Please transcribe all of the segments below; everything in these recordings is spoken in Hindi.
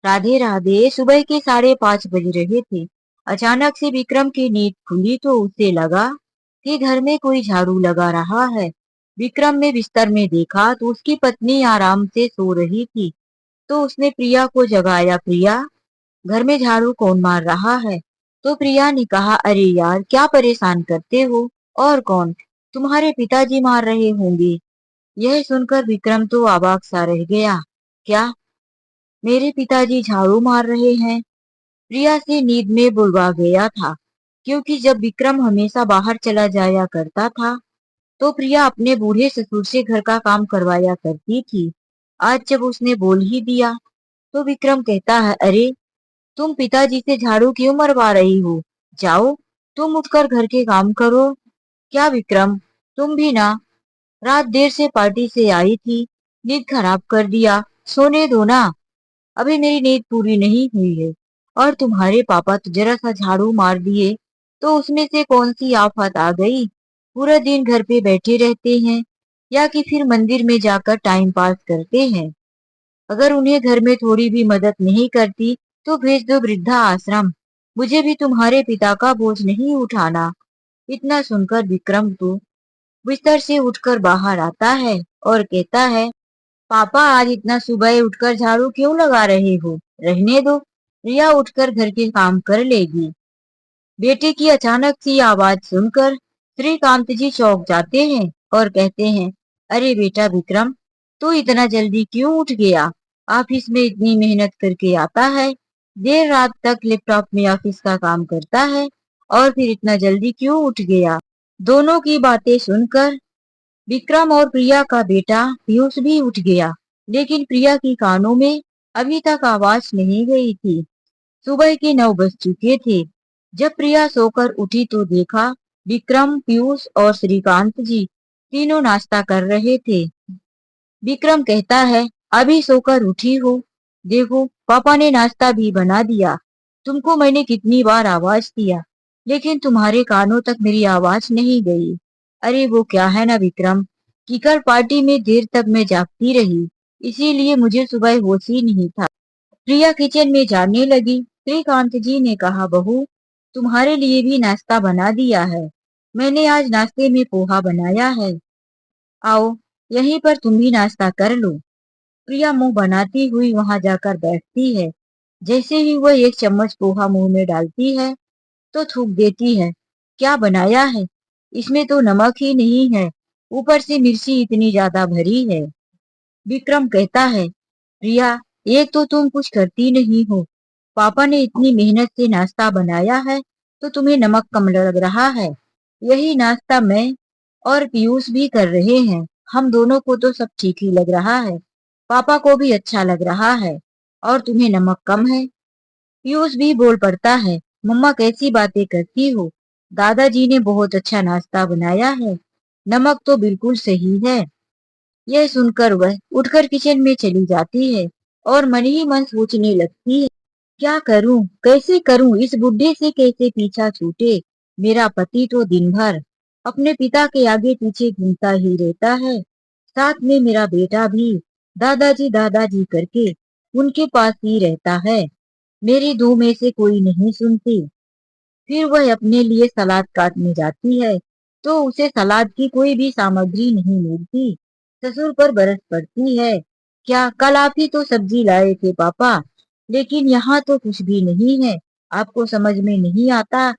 राधे राधे। सुबह के 5:30 बज रहे थे। अचानक से विक्रम की नींद खुली तो उसे लगा कि घर में कोई झाड़ू लगा रहा है। विक्रम ने बिस्तर में देखा तो उसकी पत्नी आराम से सो रही थी। तो उसने प्रिया को जगाया। प्रिया, घर में झाड़ू कौन मार रहा है? तो प्रिया ने कहा, अरे यार, क्या परेशान करते हो? और कौन? तुम्हारे पिताजी मार रहे होंगे। यह सुनकर विक्रम तो अवाक सा रह गया। क्या मेरे पिताजी झाड़ू मार रहे हैं? प्रिया से नींद में बुलवा गया था, क्योंकि जब विक्रम हमेशा बाहर चला जाया करता था तो प्रिया अपने बूढ़े ससुर से घर का काम करवाया करती थी। आज जब उसने बोल ही दिया तो विक्रम कहता है, अरे तुम पिताजी से झाड़ू क्यों मरवा रही हो? जाओ, तुम उठकर घर के काम करो। क्या विक्रम, तुम भी ना रात देर से पार्टी से आई थी, नींद खराब कर दिया। सोने दो ना, अभी मेरी नींद पूरी नहीं हुई है। और तुम्हारे पापा तो जरा सा झाड़ू मार दिए तो उसमें से कौन सी आफत आ गई? पूरा दिन घर पे बैठे रहते हैं या कि फिर मंदिर में जाकर टाइम पास करते हैं? अगर उन्हें घर में थोड़ी भी मदद नहीं करती तो भेज दो वृद्धा आश्रम। मुझे भी तुम्हारे पिता का बोझ नहीं उठाना। इतना सुनकर विक्रम तो बिस्तर से उठकर बाहर आता है और कहता है, पापा आज इतना सुबह उठकर झाड़ू क्यों लगा रहे हो? रहने दो, रिया उठकर घर के काम कर लेगी। बेटे की अचानक सी आवाज सुनकर श्रीकांत जी चौंक जाते हैं और कहते हैं, अरे बेटा विक्रम, तू इतना जल्दी क्यों उठ गया? ऑफिस में इतनी मेहनत करके आता है, देर रात तक लैपटॉप में ऑफिस का काम करता है और फिर इतना जल्दी क्यों उठ गया? दोनों की बातें सुनकर विक्रम और प्रिया का बेटा पीयूष भी उठ गया, लेकिन प्रिया की कानों में अभी तक आवाज नहीं गई थी। सुबह के 9 बज चुके थे। जब प्रिया सोकर उठी तो देखा विक्रम, पीयूष और श्रीकांत जी तीनों नाश्ता कर रहे थे। विक्रम कहता है, अभी सोकर उठी हो? देखो, पापा ने नाश्ता भी बना दिया। तुमको मैंने कितनी बार आवाज दिया, लेकिन तुम्हारे कानों तक मेरी आवाज नहीं गई। अरे वो क्या है ना विक्रम, कि कल पार्टी में देर तक मैं जागती रही, इसीलिए मुझे सुबह होश ही नहीं था। प्रिया किचन में जाने लगी। श्रीकांत जी ने कहा, बहू, तुम्हारे लिए भी नाश्ता बना दिया है। मैंने आज नाश्ते में पोहा बनाया है। आओ, यहीं पर तुम भी नाश्ता कर लो। प्रिया मुंह बनाती हुई वहां जाकर बैठती है। जैसे ही वह एक चम्मच पोहा मुंह में डालती है तो थूक देती है। क्या बनाया है? इसमें तो नमक ही नहीं है, ऊपर से मिर्ची इतनी ज्यादा भरी है। विक्रम कहता है, प्रिया, एक तो तुम कुछ करती नहीं हो। पापा ने इतनी मेहनत से नाश्ता बनाया है तो तुम्हें नमक कम लग रहा है। यही नाश्ता मैं और पीयूष भी कर रहे हैं। हम दोनों को तो सब ठीक ही लग रहा है। पापा को भी अच्छा लग रहा है और तुम्हें नमक कम है। पीयूष भी बोल पड़ता है, मम्मा कैसी बातें करती हो? दादाजी ने बहुत अच्छा नाश्ता बनाया है, नमक तो बिल्कुल सही है। यह सुनकर वह उठकर किचन में चली जाती है और मन ही मन सोचने लगती है, क्या करूं, कैसे करूं, इस बुढ़े से कैसे पीछा छूटे। मेरा पति तो दिन भर अपने पिता के आगे पीछे घूमता ही रहता है, साथ में मेरा बेटा भी दादाजी दादाजी करके उनके पास ही रहता है। मेरी दो में से कोई नहीं सुनती। फिर वह अपने लिए सलाद काटने जाती है तो उसे सलाद की कोई भी सामग्री नहीं मिलती। ससुर पर बरस पड़ती है, क्या कल आप ही तो सब्जी लाए थे पापा, लेकिन यहाँ तो कुछ भी नहीं है। आपको समझ में नहीं आता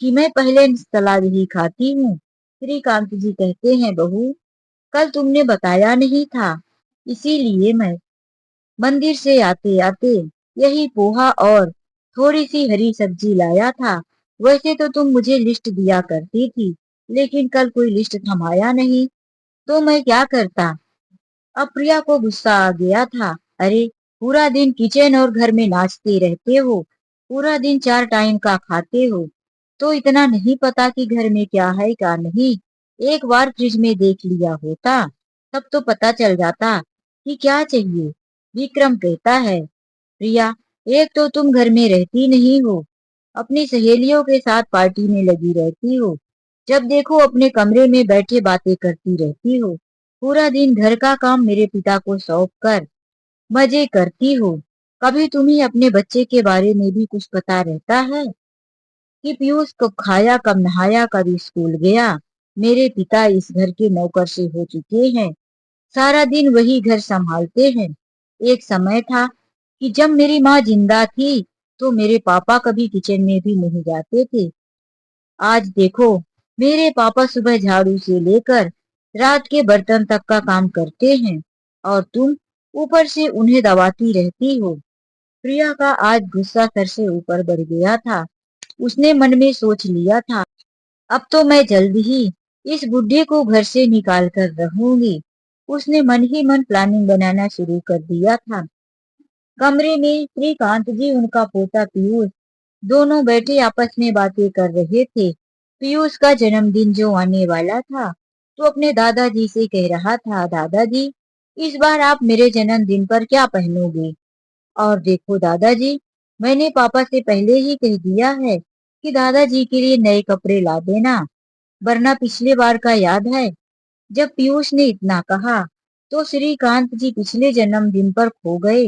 कि मैं पहले सलाद ही खाती हूँ। श्रीकांत जी कहते हैं, बहू, कल तुमने बताया नहीं था, इसीलिए मैं मंदिर से आते आते यही पोहा और थोड़ी सी हरी सब्जी लाया था। वैसे तो तुम मुझे लिस्ट दिया करती थी, लेकिन कल कोई लिस्ट थमाया नहीं, तो मैं क्या करता। अब प्रिया को गुस्सा आ गया था। अरे, पूरा दिन किचन और घर में नाचते रहते हो, पूरा दिन 4 टाइम का खाते हो, तो इतना नहीं पता कि घर में क्या है क्या नहीं? एक बार फ्रिज में देख लिया होता, तब तो पता चल जाता कि क्या चाहिए। विक्रम कहता है, प्रिया, एक तो तुम घर में रहती नहीं हो, अपनी सहेलियों के साथ पार्टी में लगी रहती हो, जब देखो अपने कमरे में बैठे बातें करती रहती हो, पूरा दिन घर का काम मेरे पिता को सौंप कर मजे करती हो। कभी तुम्हें अपने बच्चे के बारे में भी कुछ पता रहता है कि पीयूष कब खाया, कब नहाया, कब स्कूल गया? मेरे पिता इस घर के नौकर से हो चुके हैं, सारा दिन वही घर संभालते हैं। एक समय था कि जब मेरी माँ जिंदा थी तो मेरे पापा कभी किचन में भी नहीं जाते थे। आज देखो, मेरे पापा सुबह झाड़ू से लेकर रात के बर्तन तक का काम करते हैं और तुम ऊपर से उन्हें दबाती रहती हो। प्रिया का आज गुस्सा सर से ऊपर बढ़ गया था। उसने मन में सोच लिया था, अब तो मैं जल्द ही इस बुढ़े को घर से निकाल कर रहूंगी। उसने मन ही मन प्लानिंग बनाना शुरू कर दिया था। कमरे में श्रीकांत जी, उनका पोता पीयूष, दोनों बैठे आपस में बातें कर रहे थे। पीयूष का जन्मदिन जो आने वाला था, तो अपने दादाजी से कह रहा था, दादाजी इस बार आप मेरे जन्मदिन पर क्या पहनोगे? और देखो दादाजी, मैंने पापा से पहले ही कह दिया है कि दादाजी के लिए नए कपड़े ला देना, वरना पिछले बार का याद है? जब पीयूष ने इतना कहा तो श्रीकांत जी पिछले जन्मदिन पर खो गए।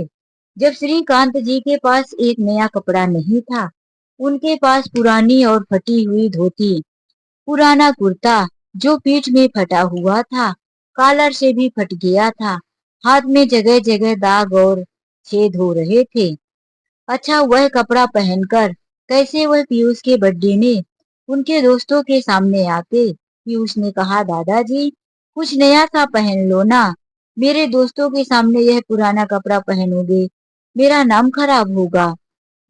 जब श्रीकांत जी के पास एक नया कपड़ा नहीं था, उनके पास पुरानी और फटी हुई धोती, पुराना कुर्ता जो पीठ में फटा हुआ था, कॉलर से भी फट गया था, हाथ में जगह जगह दाग और छेद हो रहे थे। अच्छा, वह कपड़ा पहनकर कैसे वह पीयूष के बर्थडे में उनके दोस्तों के सामने आते? पीयूष ने कहा, दादाजी कुछ नया सा पहन लो ना, मेरे दोस्तों के सामने यह पुराना कपड़ा पहनोगे, मेरा नाम खराब होगा।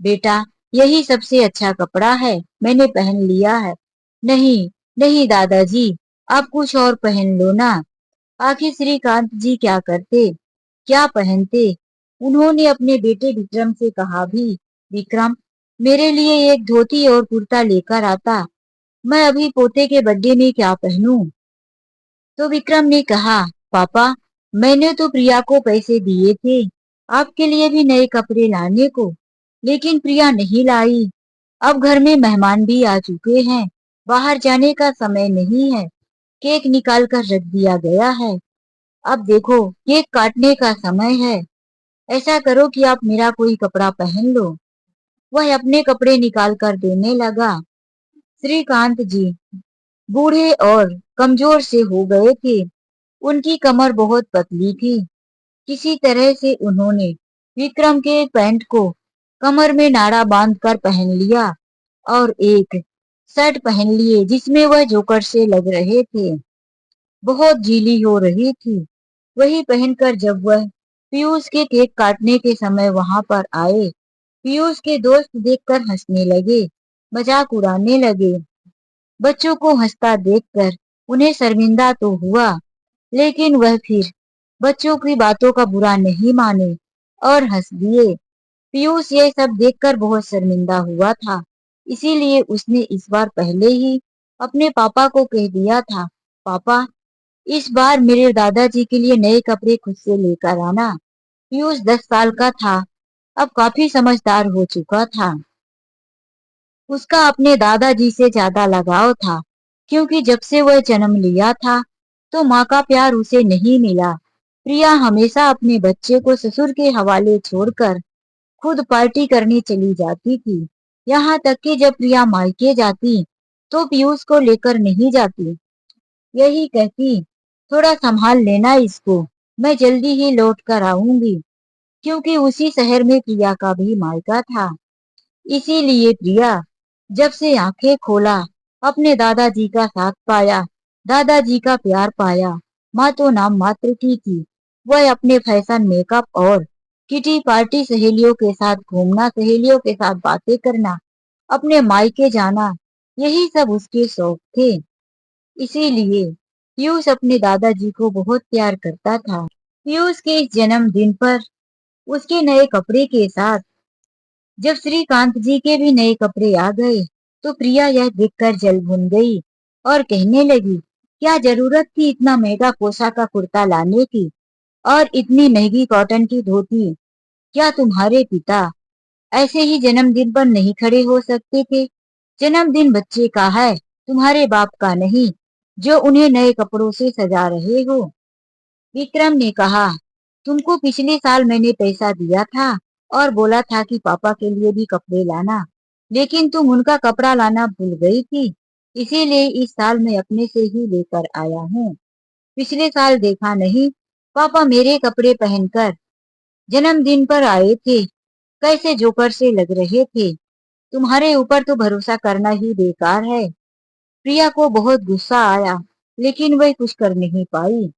बेटा, यही सबसे अच्छा कपड़ा है, मैंने पहन लिया है। नहीं, नहीं दादाजी, आप कुछ और पहन लो ना। आखिर श्रीकांत जी क्या करते, क्या पहनते? उन्होंने अपने बेटे विक्रम से कहा भी, विक्रम मेरे लिए एक धोती और कुर्ता लेकर आता, मैं अभी पोते के बर्थडे में क्या पहनूं? तो विक्रम ने कहा, पापा मैंने तो प्रिया को पैसे दिए थे आपके लिए भी नए कपड़े लाने को, लेकिन प्रिया नहीं लाई। अब घर में मेहमान भी आ चुके हैं, बाहर जाने का समय नहीं है, केक निकाल कर रख दिया गया है। अब देखो, केक काटने का समय है, ऐसा करो कि आप मेरा कोई कपड़ा पहन लो। वह अपने कपड़े निकाल कर देने लगा। श्रीकांत जी बूढ़े और कमजोर से हो गए थे, उनकी कमर बहुत पतली थी। किसी तरह से उन्होंने विक्रम के पैंट को कमर में नाड़ा बांधकर पहन लिया और एक शर्ट पहन लिए जिसमें वह जोकर से लग रहे थे, बहुत गीली हो रही थी। वही पहनकर जब वह पीयूष के केक काटने के समय वहां पर आए, पीयूष के दोस्त देखकर हंसने लगे, मजाक उड़ाने लगे। बच्चों को हंसता देखकर उन्हें शर्मिंदा तो हुआ, लेकिन वह फिर बच्चों की बातों का बुरा नहीं माने और हंस दिए। पीयूष ये सब देखकर बहुत शर्मिंदा हुआ था, इसीलिए उसने इस बार पहले ही अपने पापा को कह दिया था, पापा इस बार मेरे दादाजी के लिए नए कपड़े खुद से लेकर आना। पीयूष 10 साल का था, अब काफी समझदार हो चुका था। उसका अपने दादाजी से ज्यादा लगाव था, क्योंकि जब से वह जन्म लिया था तो माँ का प्यार उसे नहीं मिला। प्रिया हमेशा अपने बच्चे को ससुर के हवाले छोड़कर खुद पार्टी करने चली जाती थी। यहाँ तक कि जब प्रिया मायके जाती तो पीयूष को लेकर नहीं जाती, यही कहती, थोड़ा संभाल लेना इसको, मैं जल्दी ही लौट कर आऊंगी, क्योंकि उसी शहर में प्रिया का भी मायका था। इसीलिए प्रिया जब से आंखें खोला, अपने दादाजी का साथ पाया, दादाजी का प्यार पाया, माँ तो नाम मात्र की थी। वह अपने फैशन मेकअप और किटी पार्टी, सहेलियों के साथ घूमना, सहेलियों के साथ बातें करना, अपने मायके जाना, यही सब उसके शौक थे। इसीलिए पीयूष अपने दादाजी को बहुत प्यार करता था। पीयूष के इस जन्मदिन पर उसके नए कपड़े के साथ जब श्रीकांत जी के भी नए कपड़े आ गए तो प्रिया यह देखकर जल भुन गई और कहने लगी, क्या जरूरत थी इतना महंगा कोसा का कुर्ता लाने की और इतनी महंगी कॉटन की धोती? क्या तुम्हारे पिता ऐसे ही जन्मदिन पर नहीं खड़े हो सकते थे? जन्मदिन बच्चे का है, तुम्हारे बाप का नहीं, जो उन्हें नए कपड़ों से सजा रहे हो। विक्रम ने कहा, तुमको पिछले साल मैंने पैसा दिया था और बोला था कि पापा के लिए भी कपड़े लाना, लेकिन तुम उनका कपड़ा लाना भूल गई थी। इसीलिए इस साल मैं अपने से ही लेकर आया हूँ। पिछले साल देखा नहीं, पापा मेरे कपड़े पहनकर जन्मदिन पर आए थे, कैसे जोकर से लग रहे थे। तुम्हारे ऊपर तो भरोसा करना ही बेकार है। प्रिया को बहुत गुस्सा आया, लेकिन वह कुछ कर नहीं पाई।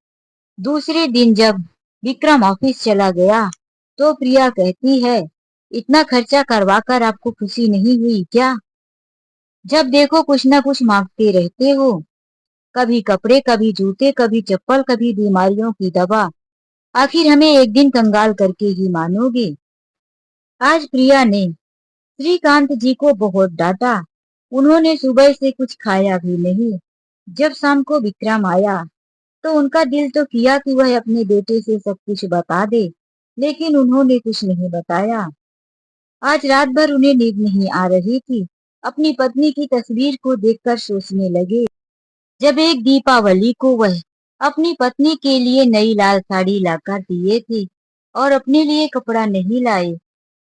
दूसरे दिन जब विक्रम ऑफिस चला गया, तो प्रिया कहती है, इतना खर्चा करवा कर आपको खुशी नहीं हुई क्या? जब देखो कुछ ना कुछ मांगते रहते हो, कभी कपड़े, कभी जूते, कभी चप्पल, कभी बीमारियों की दवा। आखिर हमें एक दिन कंगाल करके ही मानोगे। आज प्रिया ने श्रीकांत जी को बहुत डांटा। उन्होंने सुबह से कुछ खाया भी नहीं। जब शाम को विक्रम आया, तो उनका दिल तो किया कि वह अपने बेटे से सब कुछ बता दे, लेकिन उन्होंने कुछ नहीं बताया। आज रात भर उन्हें नींद नहीं आ रही थी। अपनी पत्नी की तस्वीर को देखकर सोचने लगे। जब एक दीपावली को वह अपनी पत्नी के लिए नई लाल साड़ी लाकर दिए थे और अपने लिए कपड़ा नहीं लाए,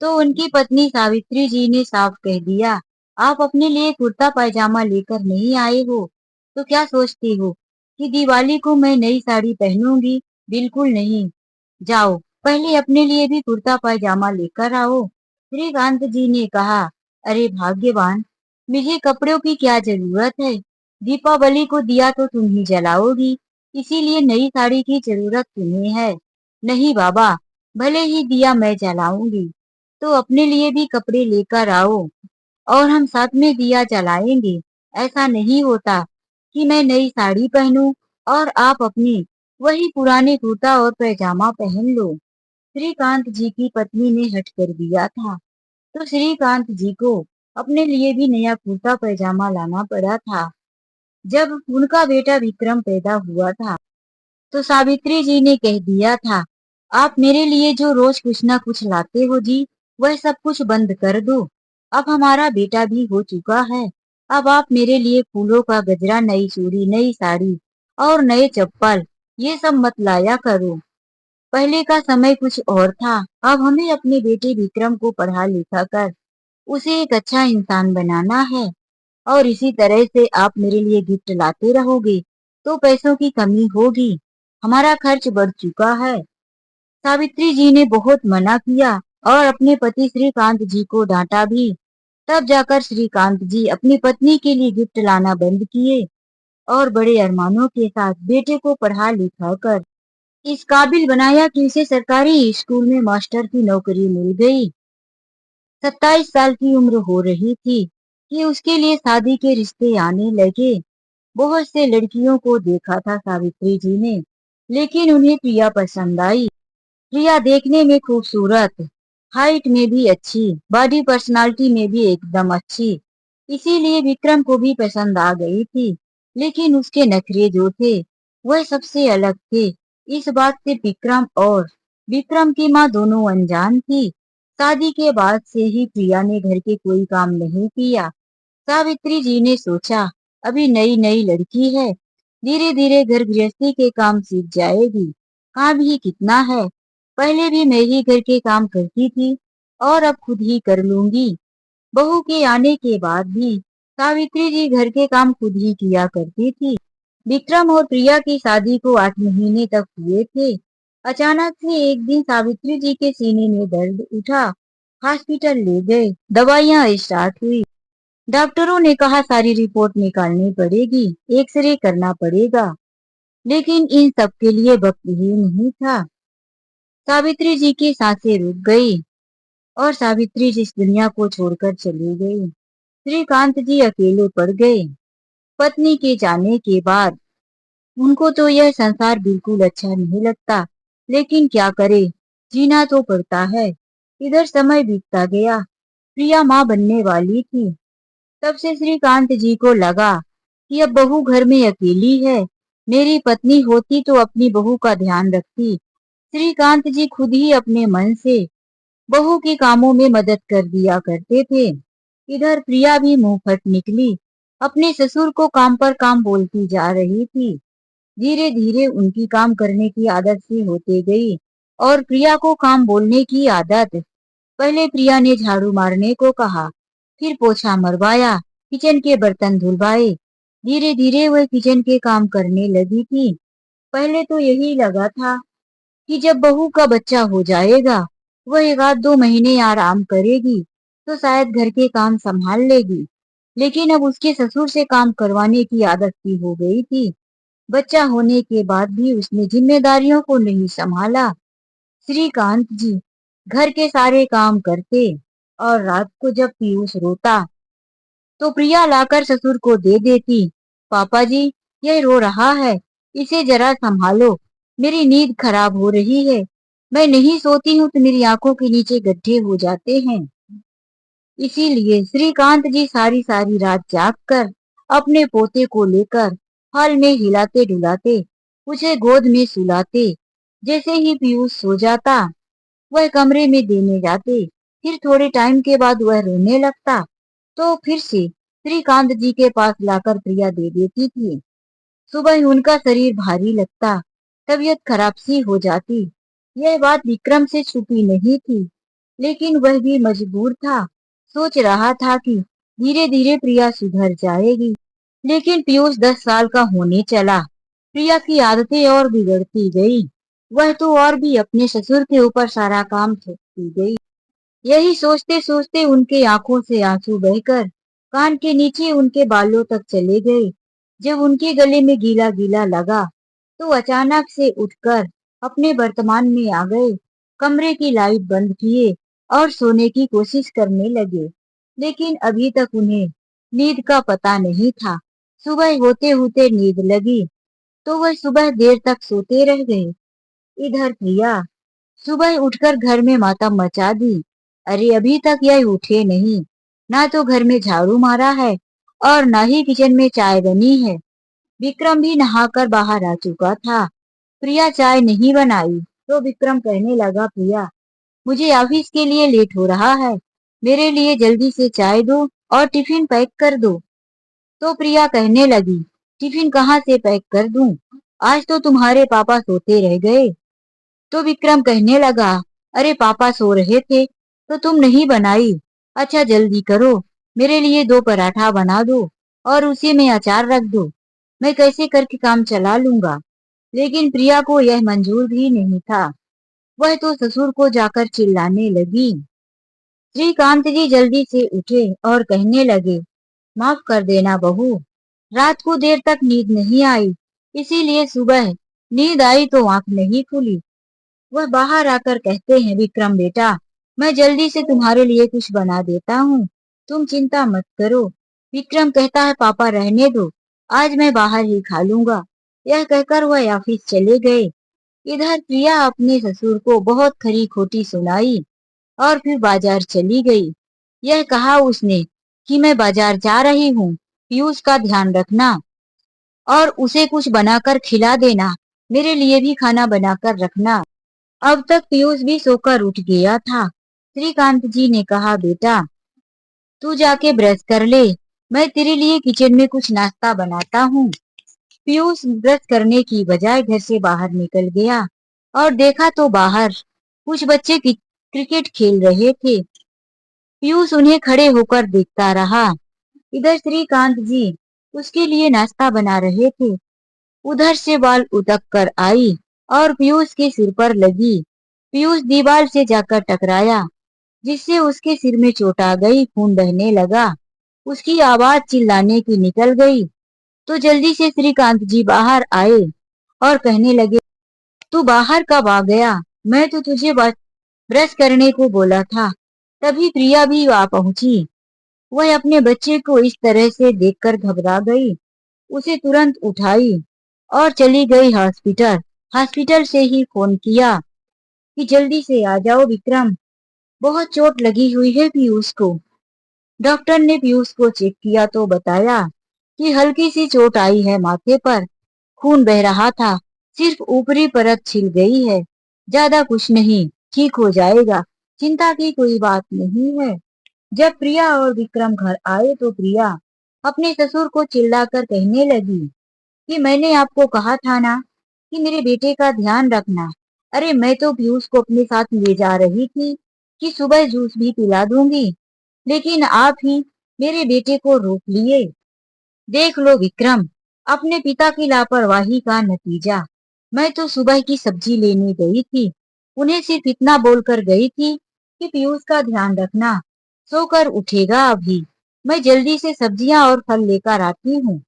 तो उनकी पत्नी सावित्री जी ने साफ कह दिया, आप अपने लिए कुर्ता पैजामा लेकर नहीं आए हो, तो क्या सोचते हो कि दिवाली को मैं नई साड़ी पहनूंगी? बिल्कुल नहीं। जाओ, पहले अपने लिए भी कुर्ता पैजामा लेकर आओ। श्रीकांत जी ने कहा, अरे भाग्यवान, मुझे कपड़ों की क्या जरूरत है? दीपावली को दिया तो तुम ही जलाओगी, इसीलिए नई साड़ी की जरूरत तुम्हें है। नहीं बाबा, भले ही दिया मैं जलाऊंगी, तो अपने लिए भी कपड़े लेकर आओ और हम साथ में दिया जलाएंगे। ऐसा नहीं होता कि मैं नई साड़ी पहनूं और आप अपनी वही पुराने कुर्ता और पैजामा पहन लो। श्रीकांत जी की पत्नी ने हट कर दिया था, तो श्रीकांत जी को अपने लिए भी नया कुर्ता पैजामा लाना पड़ा था। जब उनका बेटा विक्रम पैदा हुआ था, तो सावित्री जी ने कह दिया था, आप मेरे लिए जो रोज कुछ ना कुछ लाते हो जी, वह सब कुछ बंद कर दो। अब हमारा बेटा भी हो चुका है। अब आप मेरे लिए फूलों का गजरा, नई चूड़ी, नई साड़ी और नए चप्पल, ये सब मत लाया करो। पहले का समय कुछ और था। अब हमें अपने बेटे विक्रम को पढ़ा लिखा कर उसे एक अच्छा इंसान बनाना है, और इसी तरह से आप मेरे लिए गिफ्ट लाते रहोगे तो पैसों की कमी होगी। हमारा खर्च बढ़ चुका है। सावित्री जी ने बहुत मना किया और अपने पति श्रीकांत जी को डांटा भी। तब जाकर श्रीकांत जी अपनी पत्नी के लिए गिफ्ट लाना बंद किए और बड़े अरमानों के साथ बेटे को पढ़ा लिखा कर इस काबिल बनाया कि उसे सरकारी स्कूल में मास्टर की नौकरी मिल गई। 27 साल की उम्र हो रही थी कि उसके लिए शादी के रिश्ते आने लगे। बहुत से लड़कियों को देखा था सावित्री जी ने, लेकिन उन्हें प्रिया पसंद आई। प्रिया देखने में खूबसूरत, हाइट में भी अच्छी, बॉडी पर्सनालिटी में भी एकदम अच्छी। इसीलिए विक्रम को भी पसंद आ गई थी, लेकिन उसके नखरे जो थे वह सबसे अलग थे। इस बात से विक्रम और विक्रम की माँ दोनों अनजान थी। शादी के बाद से ही प्रिया ने घर के कोई काम नहीं किया। सावित्री जी ने सोचा, अभी नई नई लड़की है, धीरे धीरे घर गृहस्थी के काम सीख जाएगी। काम ही कितना है, पहले भी मैं ही घर के काम करती थी और अब खुद ही कर लूंगी। बहू के आने के बाद भी सावित्री जी घर के काम खुद ही किया करती थी। विक्रम और प्रिया की शादी को 8 महीने तक हुए थे। अचानक से एक दिन सावित्री जी के सीने में दर्द उठा। हॉस्पिटल ले गए, दवाइयाँ स्टार्ट हुई। डॉक्टरों ने कहा सारी रिपोर्ट निकालनी पड़ेगी, एक्सरे करना पड़ेगा, लेकिन इन सब के लिए वक्त ही नहीं था। सावित्री जी की सांसें रुक गई और सावित्री जी इस दुनिया को छोड़कर चली गई। श्रीकांत जी अकेले पड़ गए। पत्नी के जाने के बाद उनको तो यह संसार बिल्कुल अच्छा नहीं लगता, लेकिन क्या करे, जीना तो पड़ता है। इधर समय बीतता गया। प्रिया माँ बनने वाली थी। तब से श्रीकांत जी को लगा कि अब बहू घर में अकेली है। मेरी पत्नी होती तो अपनी बहू का ध्यान रखती। श्रीकांत जी खुद ही अपने मन से बहू के कामों में मदद कर दिया करते थे। इधर प्रिया भी मुंह फट निकली। अपने ससुर को काम पर काम बोलती जा रही थी। धीरे धीरे उनकी काम करने की आदत सी होते गई और प्रिया को काम बोलने की आदत। पहले प्रिया ने झाड़ू मारने को कहा, फिर पोछा मरवाया, किचन के बर्तन धुलवाए। धीरे धीरे वह किचन के काम करने लगी थी। पहले तो यही लगा था कि जब बहू का बच्चा हो जाएगा, वह एक आध 2 महीने आराम करेगी, तो शायद घर के काम संभाल लेगी। लेकिन अब उसके ससुर से काम करवाने की आदत सी हो गई थी। बच्चा होने के बाद भी उसने जिम्मेदारियों को नहीं संभाला। श्रीकांत जी घर के सारे काम करते और रात को जब पीयूष रोता तो प्रिया लाकर ससुर को दे देती। पापा जी, यह रो रहा है, इसे जरा संभालो, मेरी नींद खराब हो रही है। मैं नहीं सोती हूँ तो मेरी आंखों के नीचे गड्ढे हो जाते हैं। इसीलिए श्रीकांत जी सारी सारी रात जाग कर अपने पोते को लेकर हॉल में हिलाते डुलाते उसे गोद में सुलाते। जैसे ही पीयूष सो जाता, वह कमरे में देने जाते। फिर थोड़े टाइम के बाद वह रोने लगता, तो फिर से श्रीकांत जी के पास लाकर प्रिया दे देती थी। सुबह उनका शरीर भारी लगता, तबीयत खराब सी हो जाती। यह बात विक्रम से छुपी नहीं थी, लेकिन वह भी मजबूर था। सोच रहा था कि धीरे धीरे प्रिया सुधर जाएगी। लेकिन पीयूष 10 साल का होने चला, प्रिया की आदतें और बिगड़ती गई। वह तो और भी अपने ससुर के ऊपर सारा काम थोपती गई। यही सोचते सोचते उनके आंखों से आंसू बहकर कान के नीचे उनके बालों तक चले गए। जब उनके गले में गीला गीला लगा, तो अचानक से उठकर अपने वर्तमान में आ गए, कमरे की लाइट बंद किए और सोने की कोशिश करने लगे। लेकिन अभी तक उन्हें नींद का पता नहीं था। सुबह होते होते नींद लगी, तो वह सुबह देर तक सोते रह गए। इधर प्रिया सुबह उठकर घर में मातम मचा दी। अरे अभी तक यह उठे नहीं, ना तो घर में झाड़ू मारा है और ना ही किचन में चाय बनी है। विक्रम भी नहाकर बाहर आ चुका था। प्रिया चाय नहीं बनाई तो विक्रम कहने लगा, प्रिया, मुझे ऑफिस के लिए लेट हो रहा है, मेरे लिए जल्दी से चाय दो और टिफिन पैक कर दो। तो प्रिया कहने लगी, टिफिन कहाँ से पैक कर दूं? आज तो तुम्हारे पापा सोते रह गए। तो विक्रम कहने लगा, अरे पापा सो रहे थे तो तुम नहीं बनाई? अच्छा जल्दी करो, मेरे लिए 2 पराठा बना दो और उसी में अचार रख दो, मैं कैसे करके काम चला लूंगा। लेकिन प्रिया को यह मंजूर भी नहीं था। वह तो ससुर को जाकर चिल्लाने लगी। श्रीकांत जी जल्दी से उठे और कहने लगे, माफ कर देना बहू, रात को देर तक नींद नहीं आई, इसीलिए सुबह नींद आई तो आंख नहीं खुली। वह बाहर आकर कहते हैं, विक्रम बेटा, मैं जल्दी से तुम्हारे लिए कुछ बना देता हूँ, तुम चिंता मत करो। विक्रम कहता है, पापा रहने दो, आज मैं बाहर ही खा लूंगा। यह कहकर वह ऑफिस चले गए। इधर प्रिया अपने ससुर को बहुत खरी खोटी सुनाई और फिर बाजार चली गई। यह कहा उसने कि मैं बाजार जा रही हूँ, पीयूष का ध्यान रखना और उसे कुछ बनाकर खिला देना, मेरे लिए भी खाना बनाकर रखना। अब तक पीयूष भी सोकर उठ गया था। श्रीकांत जी ने कहा, बेटा तू जाके ब्रश कर ले, मैं तेरे लिए किचन में कुछ नाश्ता बनाता हूँ। पीयूष ब्रश करने की बजाय घर से बाहर निकल गया और देखा तो बाहर कुछ बच्चे क्रिकेट खेल रहे थे। पीयूष उन्हें खड़े होकर देखता रहा। इधर श्रीकांत जी उसके लिए नाश्ता बना रहे थे। उधर से बाल उतक कर आई और पीयूष के सिर पर लगी। पीयूष दीवार से जाकर टकराया, जिससे उसके सिर में चोट आ गई, खून बहने लगा। उसकी आवाज चिल्लाने की निकल गई। तो जल्दी से श्रीकांत जी बाहर आए और कहने लगे, तू बाहर कब आ गया? मैं तो तुझे ब्रश करने को बोला था। तभी प्रिया भी आ पहुंची। वह अपने बच्चे को इस तरह से देखकर घबरा गई। उसे तुरंत उठाई और चली गई हॉस्पिटल। हॉस्पिटल से ही फोन किया कि जल्दी से आ जाओ विक्रम, बहुत चोट लगी हुई है पीयूष को। डॉक्टर ने पीयूष को चेक किया तो बताया कि हल्की सी चोट आई है माथे पर, खून बह रहा था, सिर्फ ऊपरी परत छिल गई है, ज्यादा कुछ नहीं, ठीक हो जाएगा, चिंता की कोई बात नहीं है। जब प्रिया और विक्रम घर आए तो प्रिया अपने ससुर को चिल्लाकर कहने लगी कि मैंने आपको कहा था ना कि मेरे बेटे का ध्यान रखना। अरे मैं तो पीयूष को अपने साथ ले जा रही थी, कि सुबह जूस भी पिला दूंगी, लेकिन आप ही मेरे बेटे को रोक लिए। देख लो विक्रम, अपने पिता की लापरवाही का नतीजा। मैं तो सुबह की सब्जी लेने गई थी, उन्हें सिर्फ इतना बोलकर गई थी कि पीयूष का ध्यान रखना, सोकर उठेगा अभी। मैं जल्दी से सब्जियां और फल लेकर आती हूँ।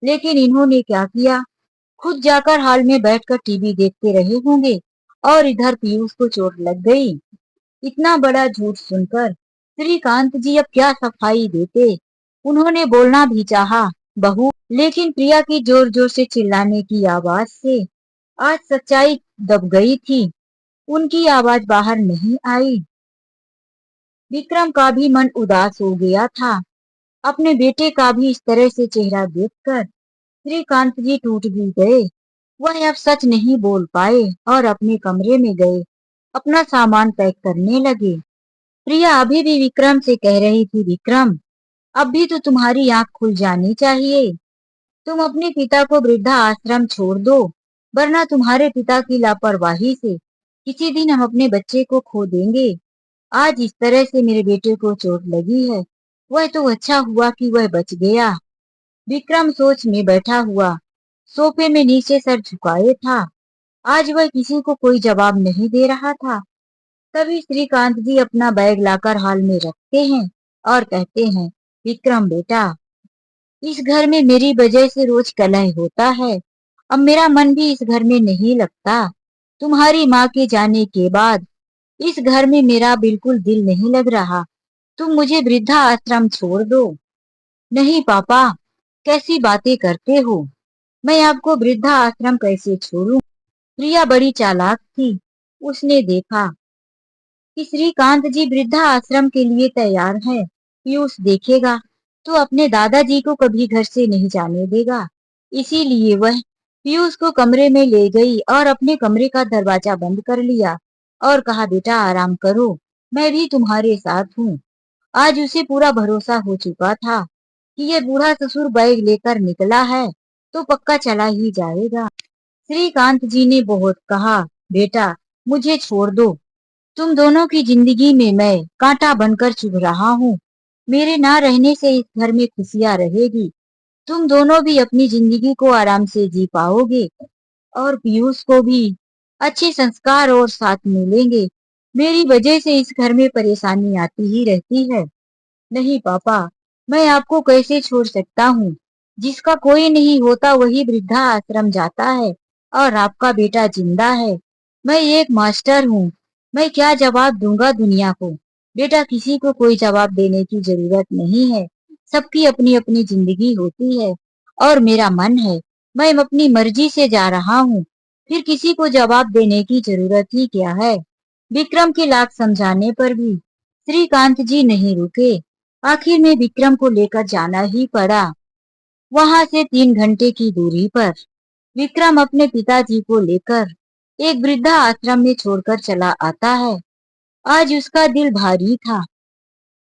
लेकिन इन्होंने क्या किया, खुद जाकर हाल में बैठकर टीवी देखते रहे होंगे और इधर पीयूष को चोट लग गई। इतना बड़ा झूठ सुनकर श्रीकांत जी अब क्या सफाई देते। उन्होंने बोलना भी चाहा, बहू, लेकिन प्रिया की जोर जोर से चिल्लाने की आवाज से आज सच्चाई दब गई थी। उनकी आवाज बाहर नहीं आई। विक्रम का भी मन उदास हो गया था। अपने बेटे का भी इस तरह से चेहरा देखकर श्रीकांत जी टूट भी गए। वह अब सच नहीं बोल पाए और अपने कमरे में गए, अपना सामान पैक करने लगे। प्रिया अभी भी विक्रम से कह रही थी, विक्रम, अब भी तो तुम्हारी आंख खुल जानी चाहिए। तुम अपने पिता को वृद्धा आश्रम छोड़ दो, वरना तुम्हारे पिता की लापरवाही से किसी दिन हम अपने बच्चे को खो देंगे। आज इस तरह से मेरे बेटे को चोट लगी है, वह तो अच्छा हुआ कि वह बच गया। विक्रम सोच में बैठा हुआ सोफे में नीचे सर झुकाए था। आज वह किसी को कोई जवाब नहीं दे रहा था। तभी श्रीकांत जी अपना बैग लाकर हॉल में रखते हैं और कहते हैं, विक्रम बेटा, इस घर में मेरी वजह से रोज कलह होता है। अब मेरा मन भी इस घर में नहीं लगता। तुम्हारी माँ के जाने के बाद इस घर में मेरा बिल्कुल दिल नहीं लग रहा। तुम मुझे वृद्धा आश्रम छोड़ दो। नहीं पापा, कैसी बातें करते हो, मैं आपको वृद्धा आश्रम कैसे छोड़ूं। प्रिया बड़ी चालाक थी। उसने देखा कि श्रीकांत जी वृद्धा आश्रम के लिए तैयार है। पीयूष देखेगा तो अपने दादाजी को कभी घर से नहीं जाने देगा। इसीलिए वह पीयूष को कमरे में ले गई और अपने कमरे का दरवाजा बंद कर लिया और कहा, बेटा आराम करो, मैं भी तुम्हारे साथ हूँ। आज उसे पूरा भरोसा हो चुका था कि ये बूढ़ा ससुर बैग लेकर निकला है तो पक्का चला ही जाएगा। श्रीकांत जी ने बहुत कहा, बेटा मुझे छोड़ दो, तुम दोनों की जिंदगी में मैं कांटा बनकर चुभ रहा हूँ। मेरे ना रहने से इस घर में खुशियां रहेगी। तुम दोनों भी अपनी जिंदगी को आराम से जी पाओगे और पीयूष को भी अच्छे संस्कार और साथ मिलेंगे। मेरी वजह से इस घर में परेशानी आती ही रहती है। नहीं पापा, मैं आपको कैसे छोड़ सकता हूँ। जिसका कोई नहीं होता वही वृद्धा आश्रम जाता है और आपका बेटा जिंदा है। मैं एक मास्टर हूँ, मैं क्या जवाब दूंगा दुनिया को। बेटा किसी को कोई जवाब देने की जरूरत नहीं है। सबकी अपनी अपनी जिंदगी होती है और मेरा मन है, मैं अपनी मर्जी से जा रहा हूँ। फिर किसी को जवाब देने की जरूरत ही क्या है। विक्रम के लाख समझाने पर भी श्रीकांत जी नहीं रुके। आखिर में विक्रम को लेकर जाना ही पड़ा। वहां से 3 घंटे की दूरी पर विक्रम अपने पिताजी को लेकर एक वृद्धा आश्रम में छोड़कर चला आता है। आज उसका दिल भारी था।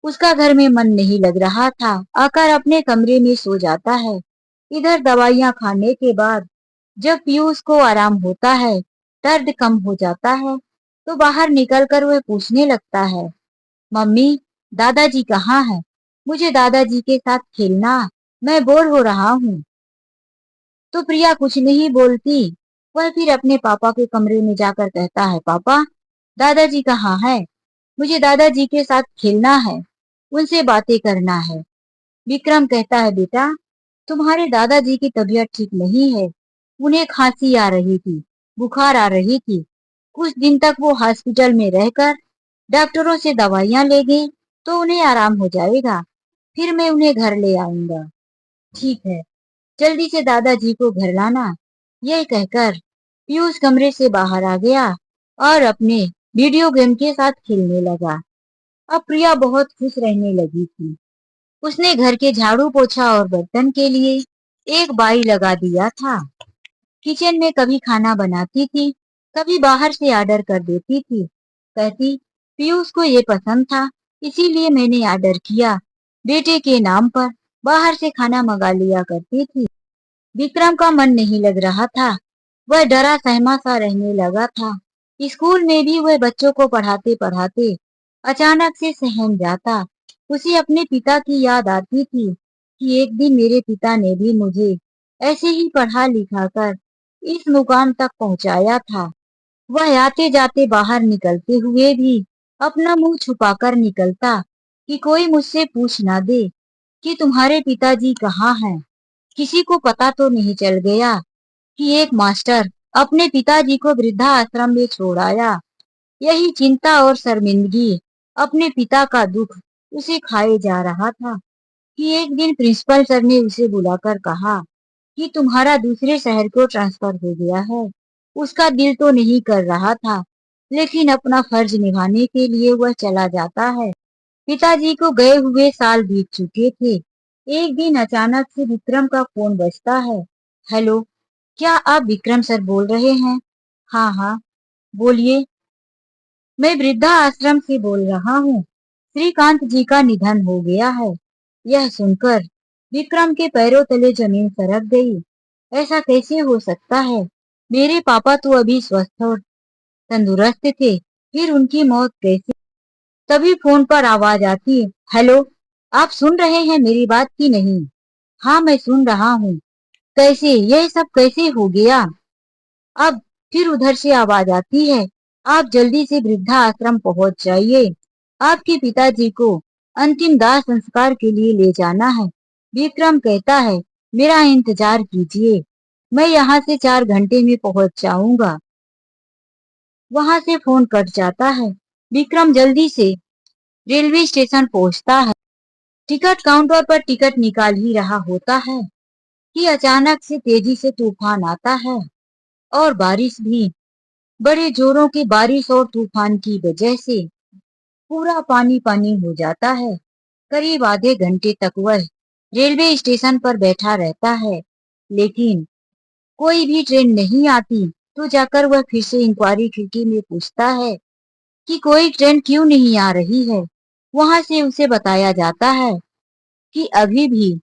उसका घर में मन नहीं लग रहा था। आकर अपने कमरे में सो जाता है। इधर दवाइयां खाने के बाद जब पीयूष को आराम होता है, दर्द कम हो जाता है, तो बाहर निकलकर वह पूछने लगता है, मम्मी, दादाजी कहाँ है? मुझे दादाजी के साथ खेलना, मैं बोर हो रहा हूँ। तो प्रिया कुछ नहीं बोलती। वह फिर अपने पापा के कमरे में जाकर कहता है, पापा, दादाजी कहाँ है? मुझे दादाजी के साथ खेलना है, उनसे बातें करना है। विक्रम कहता है, बेटा, तुम्हारे दादाजी की तबीयत ठीक नहीं है। उन्हें खांसी आ रही थी, बुखार आ रही थी। कुछ दिन तक वो हॉस्पिटल में रहकर डॉक्टरों से दवाइयां ले गई तो उन्हें आराम हो जाएगा। फिर मैं उन्हें घर ले आऊंगा। ठीक है, जल्दी से दादाजी को घर लाना। यह कहकर पीयूष कमरे से बाहर आ गया और अपने वीडियो गेम के साथ खेलने लगा। अब प्रिया बहुत खुश रहने लगी थी। उसने घर के झाड़ू पोछा और बर्तन के लिए एक बाई लगा दिया था। किचन में कभी खाना बनाती थी, कभी बाहर से ऑर्डर कर देती थी। कहती, पीयूष को ये पसंद था, इसीलिए मैंने ऑर्डर किया। बेटे के नाम पर बाहर से खाना मंगा लिया करती थी। विक्रम का मन नहीं लग रहा था। वह डरा सहमा सा रहने लगा था। स्कूल में भी वह बच्चों को पढ़ाते पढ़ाते अचानक से सहम जाता। उसे अपने पिता की याद आती थी कि एक दिन मेरे पिता ने भी मुझे ऐसे ही पढ़ा लिखा कर इस मुकाम तक पहुंचाया था। वह आते जाते बाहर निकलते हुए भी अपना मुंह छुपाकर निकलता कि कोई मुझसे पूछ ना दे कि तुम्हारे पिताजी कहाँ हैं। किसी को पता तो नहीं चल गया कि एक मास्टर अपने पिताजी को वृद्धा आश्रम में छोड़ आया। यही चिंता और शर्मिंदगी, अपने पिता का दुख उसे खाए जा रहा था कि एक दिन प्रिंसिपल सर ने उसे बुलाकर कहा कि तुम्हारा दूसरे शहर को ट्रांसफर हो गया है। उसका दिल तो नहीं कर रहा था, लेकिन अपना फर्ज निभाने के लिए वह चला जाता है। पिताजी को गए हुए साल बीत चुके थे। एक दिन अचानक से विक्रम का फोन बजता है। हेलो, क्या आप विक्रम सर बोल रहे हैं? हाँ हाँ, बोलिए। मैं वृद्धा आश्रम से बोल रहा हूँ। श्रीकांत जी का निधन हो गया है। यह सुनकर विक्रम के पैरों तले जमीन सरक गई। ऐसा कैसे हो सकता है? मेरे पापा तो अभी स्वस्थ और तंदुरुस्त थे, फिर उनकी मौत कैसे? तभी फोन पर आवाज आती है, हेलो, आप सुन रहे हैं मेरी बात की नहीं? हाँ, मैं सुन रहा हूँ। कैसे, यह सब कैसे हो गया? अब फिर उधर से आवाज आती है, आप जल्दी से वृद्धा आश्रम पहुंच जाइए। आपके पिताजी को अंतिम दाह संस्कार के लिए ले जाना है। विक्रम कहता है, मेरा इंतजार कीजिए, मैं यहाँ से 4 घंटे में पहुंच जाऊंगा। वहां से फोन कट जाता है। विक्रम जल्दी से रेलवे स्टेशन पहुंचता है। टिकट काउंटर पर टिकट निकाल ही रहा होता है कि अचानक से तेजी से तूफान आता है और बारिश भी। बड़े जोरों की बारिश और तूफान की वजह से पूरा पानी पानी हो जाता है। करीब आधे घंटे तक वह रेलवे स्टेशन पर बैठा रहता है, लेकिन कोई भी ट्रेन नहीं आती। तो जाकर वह फिर से इंक्वायरी खिड़की में पूछता है कि कोई ट्रेन क्यों नहीं आ रही है। वहां से उसे बताया जाता है कि अभी भी